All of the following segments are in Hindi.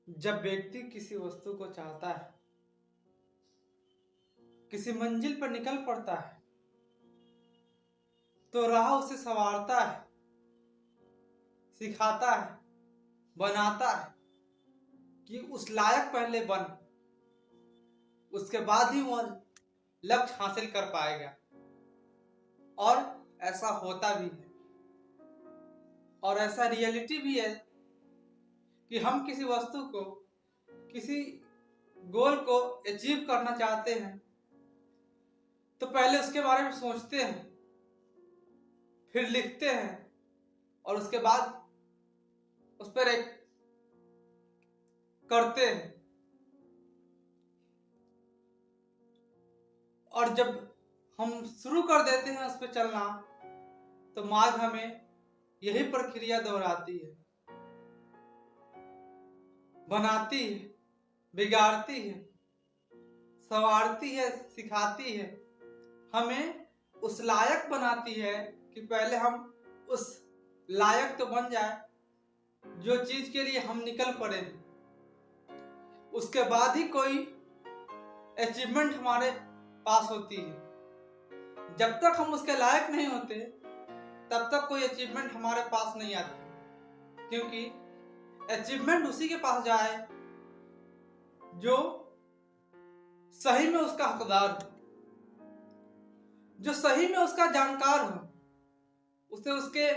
जब व्यक्ति किसी वस्तु को चाहता है, किसी मंजिल पर निकल पड़ता है, तो राह उसे संवारता है, सिखाता है, बनाता है कि उस लायक पहले बन, उसके बाद ही वह लक्ष्य हासिल कर पाएगा। और ऐसा होता भी है, और ऐसा रियलिटी भी है कि हम किसी वस्तु को, किसी गोल को अचीव करना चाहते हैं तो पहले उसके बारे में सोचते हैं, फिर लिखते हैं, और उसके बाद उस पर एक करते हैं। और जब हम शुरू कर देते हैं उस पर चलना, तो मार्ग हमें यही प्रक्रिया दोहराती है, बनाती है, बिगाड़ती है, संवारती है, सिखाती है, हमें उस लायक बनाती है कि पहले हम उस लायक तो बन जाए जो चीज के लिए हम निकल पड़े। उसके बाद ही कोई अचीवमेंट हमारे पास होती है। जब तक हम उसके लायक नहीं होते तब तक कोई अचीवमेंट हमारे पास नहीं आती, क्योंकि अचीवमेंट उसी के पास जाए जो सही में उसका हकदार हो, जो सही में उसका जानकार हो, उसे उसके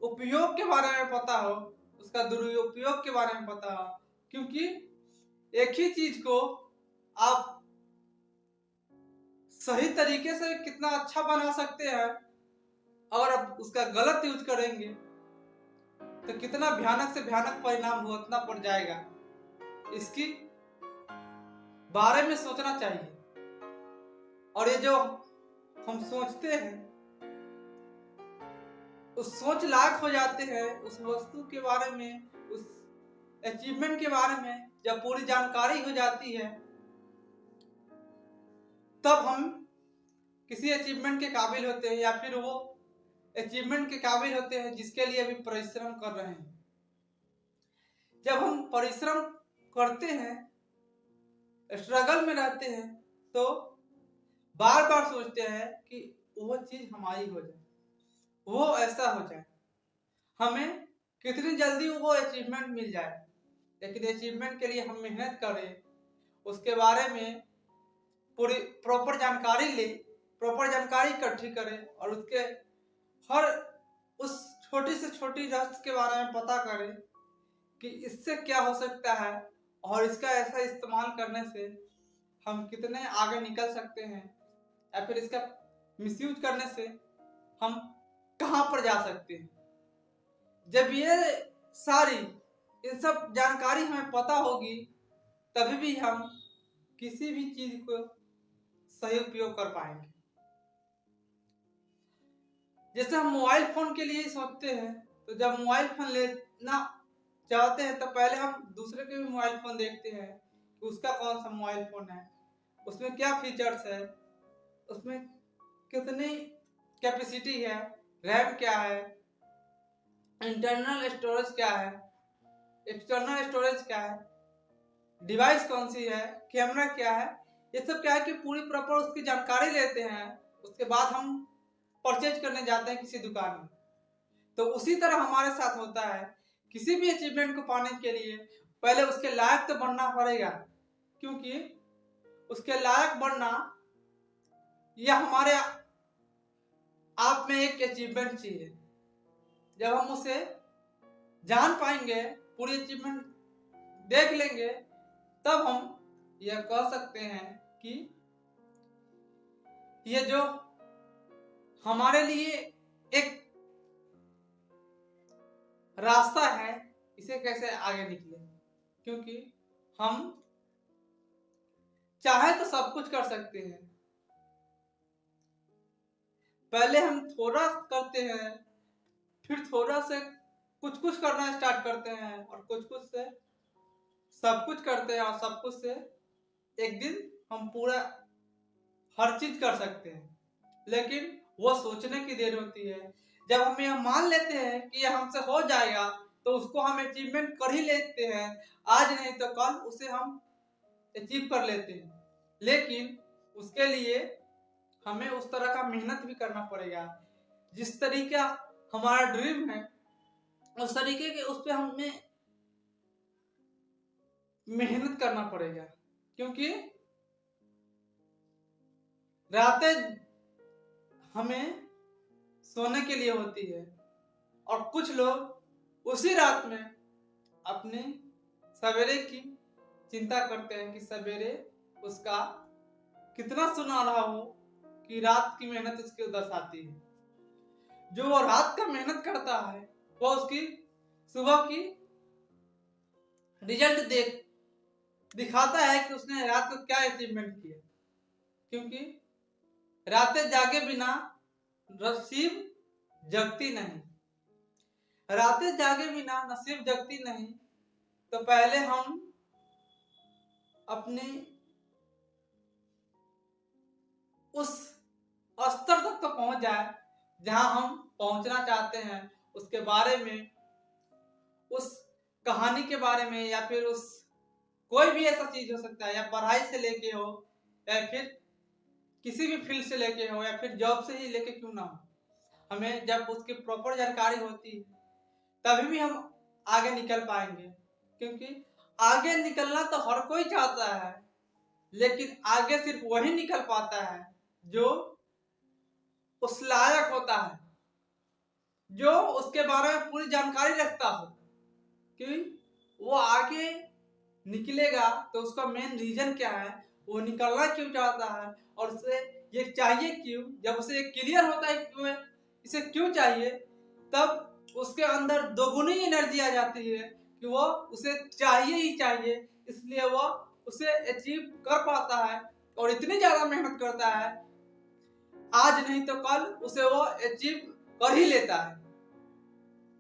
उपयोग के बारे में पता हो, उसका दुरुपयोग के बारे में पता हो। क्योंकि एक ही चीज को आप सही तरीके से कितना अच्छा बना सकते हैं, अगर आप उसका गलत यूज करेंगे तो कितना भयानक से भयानक परिणाम भुगतना पड़ जाएगा। इसकी बारे में सोचना चाहिए। और ये जो हम सोचते हैं, उस सोच लायक हो जाते हैं, उस वस्तु के बारे में, उस अचीवमेंट के बारे में जब पूरी जानकारी हो जाती है, तब हम किसी अचीवमेंट के काबिल होते हैं, या फिर वो अचीवमेंट के काबिल होते हैं जिसके लिए अभी परिश्रम कर रहे हैं। जब हम परिश्रम करते हैं, स्ट्रगल में रहते हैं, तो बार बार सोचते हैं कि वो चीज हमारी हो जाए, वो ऐसा हो जाए, हमें कितनी जल्दी वो अचीवमेंट मिल जाए। लेकिन अचीवमेंट के लिए हम मेहनत करें, उसके बारे में पूरी प्रॉपर जानकारी ले, प्रॉपर जानकारी इकट्ठी करें, और उसके हर उस छोटी से छोटी रहस्य के बारे में पता करें कि इससे क्या हो सकता है, और इसका ऐसा इस्तेमाल करने से हम कितने आगे निकल सकते हैं, या फिर इसका मिसयूज करने से हम कहां पर जा सकते हैं। जब ये सारी इन सब जानकारी हमें पता होगी, तभी भी हम किसी भी चीज को सही उपयोग कर पाएंगे। जैसे हम मोबाइल फोन के लिए सोचते हैं, तो जब मोबाइल फोन लेना चाहते हैं तो पहले हम दूसरे के भी मोबाइल फोन देखते हैं कि उसका कौन सा मोबाइल फोन है, उसमें क्या फीचर्स है, उसमें कितनी कैपेसिटी है, रैम क्या है, इंटरनल स्टोरेज क्या है, एक्सटर्नल स्टोरेज क्या है, डिवाइस कौन सी है, कैमरा क्या है। ये सब क्या है कि पूरी प्रॉपर उसकी जानकारी लेते हैं, उसके बाद हम परचेज करने जाते हैं किसी दुकान में। तो उसी तरह हमारे साथ होता है, किसी भी अचीवमेंट को पाने के लिए पहले उसके लायक तो बनना पड़ेगा, क्योंकि उसके लायक बनना यह हमारे आप में एक अचीवमेंट चीज है। जब हम उसे जान पाएंगे, पूरी अचीवमेंट देख लेंगे, तब हम यह कह सकते हैं कि यह जो हमारे लिए एक रास्ता है, इसे कैसे आगे निकले। क्योंकि हम चाहे तो सब कुछ कर सकते हैं, पहले हम थोड़ा करते हैं, फिर थोड़ा से कुछ कुछ करना स्टार्ट करते हैं, और कुछ कुछ से सब कुछ करते हैं, और सब कुछ से एक दिन हम पूरा हर चीज कर सकते हैं। लेकिन वो सोचने की देर होती है। जब हम यह मान लेते हैं कि यह हमसे हो जाएगा, तो उसको हम अचीवमेंट कर ही लेते हैं, आज नहीं तो कल उसे हम अचीव कर लेते हैं। लेकिन उसके लिए हमें उस तरह का मेहनत भी करना पड़ेगा। जिस तरीका हमारा ड्रीम है उस तरीके के उस पर हमें मेहनत करना पड़ेगा, क्योंकि रातें हमें सोने के लिए होती है और कुछ लोग उसी रात में अपने सवेरे की चिंता करते हैं कि सवेरे उसका कितना सुनहरा हो कि रात की मेहनत उसके दर्शाती है। जो वो रात का मेहनत करता है वो उसकी सुबह की रिजल्ट दिखाता है कि उसने रात को क्या अचीवमेंट किया, क्योंकि रातें जागे बिना नसीब जगती नहीं। रातें जागे बिना नसीब जगती नहीं, तो पहले हम अपने उस स्तर तक तो पहुंच जाए जहां हम पहुंचना चाहते हैं, उसके बारे में, उस कहानी के बारे में, या फिर उस कोई भी ऐसा चीज हो सकता है, या पढ़ाई से लेके हो, या फिर किसी भी फील्ड से लेके हो, या फिर जॉब से ही लेके क्यों ना हो, हमें जब उसकी प्रॉपर जानकारी होती है तभी भी हम आगे निकल पाएंगे। क्योंकि आगे निकलना तो हर कोई चाहता है, लेकिन आगे सिर्फ वही निकल पाता है जो उस लायक होता है, जो उसके बारे में पूरी जानकारी रखता हो कि वो आगे निकलेगा तो उसका मेन रीजन क्या है, वो निकलना क्यों चाहता है, और उसे ये चाहिए क्यों। जब उसे क्लियर होता है कि इसे क्यों चाहिए, तब उसके अंदर दोगुनी एनर्जी आ जाती है कि वो उसे चाहिए ही चाहिए, इसलिए वो उसे अचीव कर पाता है और इतनी ज्यादा मेहनत करता है, आज नहीं तो कल उसे वो अचीव कर ही लेता है।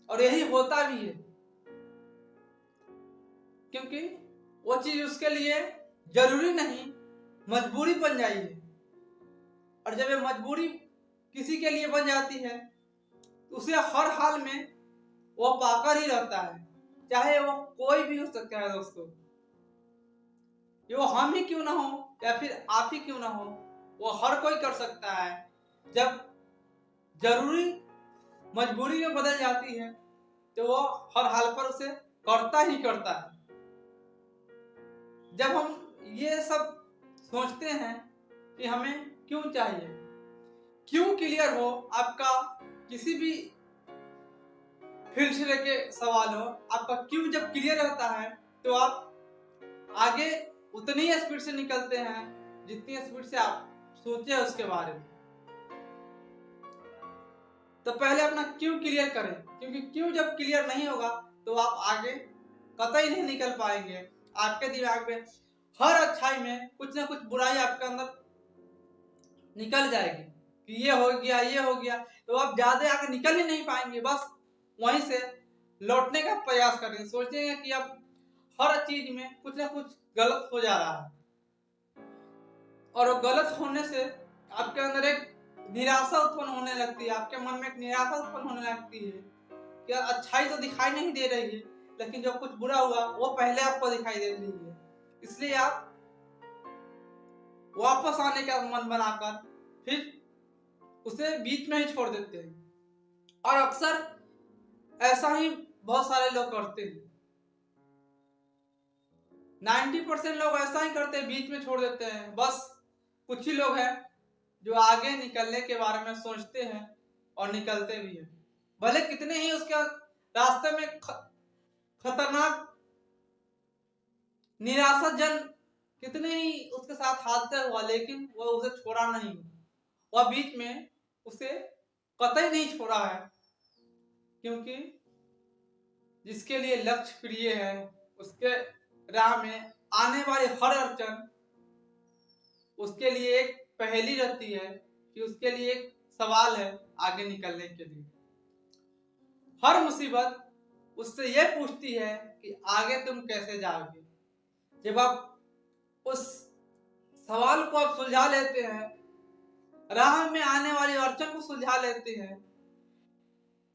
और यही होता भी है, क्योंकि वो चीज उसके लिए जरूरी नहीं, मजबूरी बन जाती है। और जब ये मजबूरी किसी के लिए बन जाती है तो उसे हर हाल में वो पाकर ही रहता है, चाहे वो कोई भी हो सकता है दोस्तों। ये वो हम ही क्यों ना हो या फिर आप ही क्यों ना हो, वो हर कोई कर सकता है। जब जरूरी मजबूरी में बदल जाती है तो वो हर हाल पर उसे करता ही करता है। जब हम ये सब सोचते हैं कि हमें क्यों चाहिए, क्यों क्लियर हो आपका किसी भी फील्ड से लेके सवाल हो, आपका क्यों जब क्लियर रहता है तो आप आगे उतनी स्पीड से निकलते हैं जितनी स्पीड से आप सोचे उसके बारे में। तो पहले अपना क्यों क्लियर करें, क्योंकि क्यों जब क्लियर नहीं होगा तो आप आगे कतई नहीं निकल पाएंगे। आपके दिमाग में हर अच्छाई में कुछ ना कुछ बुराई आपके अंदर निकल जाएगी कि ये हो गया ये हो गया, तो आप ज्यादा आगे निकल ही नहीं पाएंगे। बस वहीं से लौटने का प्रयास करेंगे, सोचेंगे कि अब हर चीज में कुछ ना कुछ गलत हो जा रहा है, और वो गलत होने से आपके अंदर एक निराशा उत्पन्न होने लगती है। आपके मन में एक निराशा उत्पन्न होने लगती है कि अच्छाई तो दिखाई नहीं दे रही है, लेकिन जो कुछ बुरा हुआ वो पहले आपको दिखाई दे रही है, इसलिए आप वापस आने का मन बनाकर फिर उसे बीच में ही छोड़ देते हैं। और अक्सर ऐसा ही बहुत सारे लोग करते हैं, 90% लोग ऐसा ही करते हैं, बीच में छोड़ देते हैं। बस कुछ ही लोग हैं जो आगे निकलने के बारे में सोचते हैं और निकलते भी हैं, भले कितने ही उसके रास्ते में खतरनाक निराशाजनक कितने ही उसके साथ हादसा हुआ, लेकिन वह उसे छोड़ा नहीं, वह बीच में उसे कतई नहीं छोड़ा है। क्योंकि जिसके लिए लक्ष्य प्रिय है उसके राह में आने वाली हर अड़चन उसके लिए एक पहेली रहती है, कि उसके लिए एक सवाल है आगे निकलने के लिए। हर मुसीबत उससे यह पूछती है कि आगे तुम कैसे जाओगे। जब आप उस सवाल को आप सुलझा लेते हैं, राह में आने वाली अड़चन को सुलझा लेते हैं,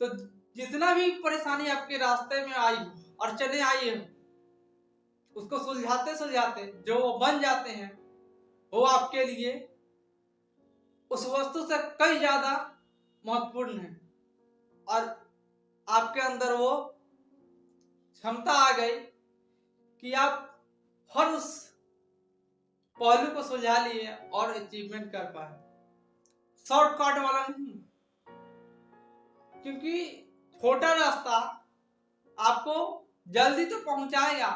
तो जितना भी परेशानी आपके रास्ते में आई हो, अड़चने आई हो, उसको सुलझाते सुलझाते जो वो बन जाते हैं, वो आपके लिए उस वस्तु से कई ज्यादा महत्वपूर्ण है। और आपके अंदर वो क्षमता आ गई कि आप हर उस पहलू को सुलझा लिए और अचीवमेंट कर पाए। शॉर्टकट वाला नहीं, क्योंकि छोटा रास्ता आपको जल्दी तो पहुंचाएगा,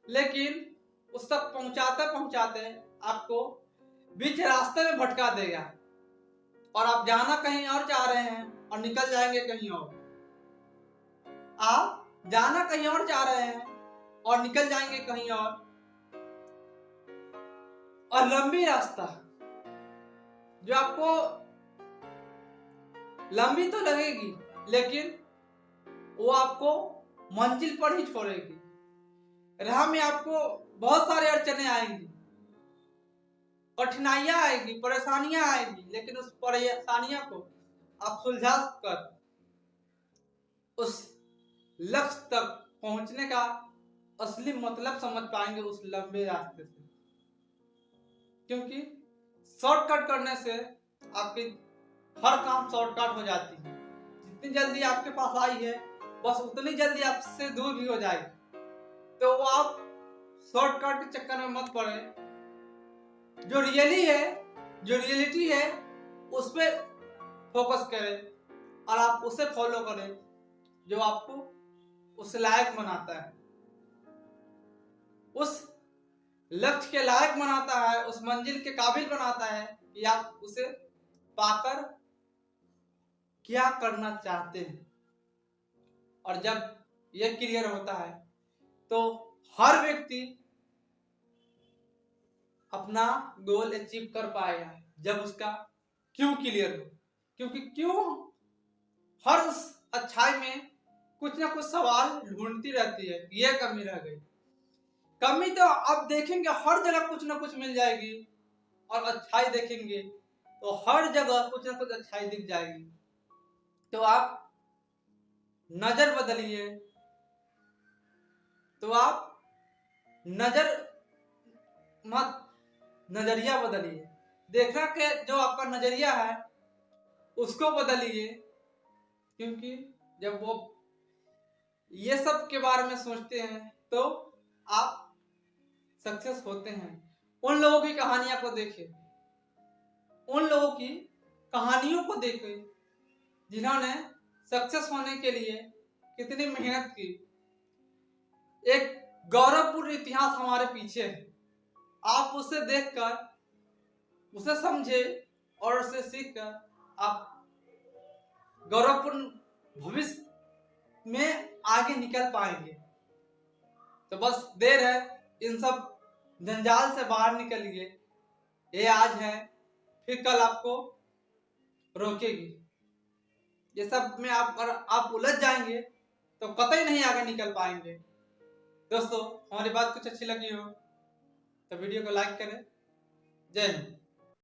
लेकिन उस तक पहुंचाते पहुंचाते आपको बीच रास्ते में भटका देगा और आप जाना कहीं और चाह रहे हैं और निकल जाएंगे कहीं और। आप जाना कहीं और चाह रहे हैं और निकल जाएंगे कहीं और लंबी रास्ता जो आपको लंबी तो लगेगी, लेकिन वो आपको मंजिल पर ही छोड़ेगी। राह में आपको बहुत सारे अड़चने आएंगी, कठिनाइयां आएगी, परेशानियां आएगी, लेकिन उस परेशानियों को आप सुलझा कर उस लक्ष्य तक पहुंचने का असली मतलब समझ पाएंगे उस लंबे रास्ते से। क्योंकि शॉर्टकट करने से आपकी हर काम शॉर्टकट हो जाती है। जितनी जल्दी आपके पास आई है, बस उतनी जल्दी आपसे दूर भी हो जाएगी। तो वो आप शॉर्टकट के चक्कर में मत पड़े। जो रियलिटी है उस पर फोकस करें और आप उसे फॉलो करें जो आपको उस लायक बनाता है, उस लक्ष्य के लायक बनाता है, उस मंजिल के काबिल बनाता है कि आप उसे पाकर क्या करना चाहते हैं। और जब यह क्लियर होता है तो हर व्यक्ति अपना गोल अचीव कर पाएगा जब उसका क्यों क्लियर हो। क्योंकि क्यों हर उस अच्छाई में कुछ ना कुछ सवाल ढूंढती रहती है, ये कमी रह गई। कमी तो आप देखेंगे हर जगह कुछ ना कुछ मिल जाएगी, और अच्छाई देखेंगे तो हर जगह कुछ ना कुछ अच्छाई दिख जाएगी। तो आप नजर बदलिए, तो आप नजरिया बदलिए। देखना के जो आपका नजरिया है उसको बदलिए, क्योंकि जब वो ये सब के बारे में सोचते हैं तो आप सक्सेस होते हैं। उन लोगों की कहानियां को देखें, उन लोगों की कहानियों को देखें जिन्होंने सक्सेस होने के लिए कितनी मेहनत की। एक गौरवपूर्ण इतिहास हमारे पीछे है। आप उसे देखकर उसे समझे और उसे सीखकर आप गौरवपूर्ण भविष्य में आगे निकल पाएंगे। तो बस देर है, इन सब जंजाल से बाहर निकलिए। ये आज है, फिर कल आपको रोकेगी। ये सब में आप उलझ जाएंगे तो कतई नहीं आगे निकल पाएंगे। दोस्तों, हमारी बात कुछ अच्छी लगी हो तो वीडियो को लाइक करें। जय हिंद।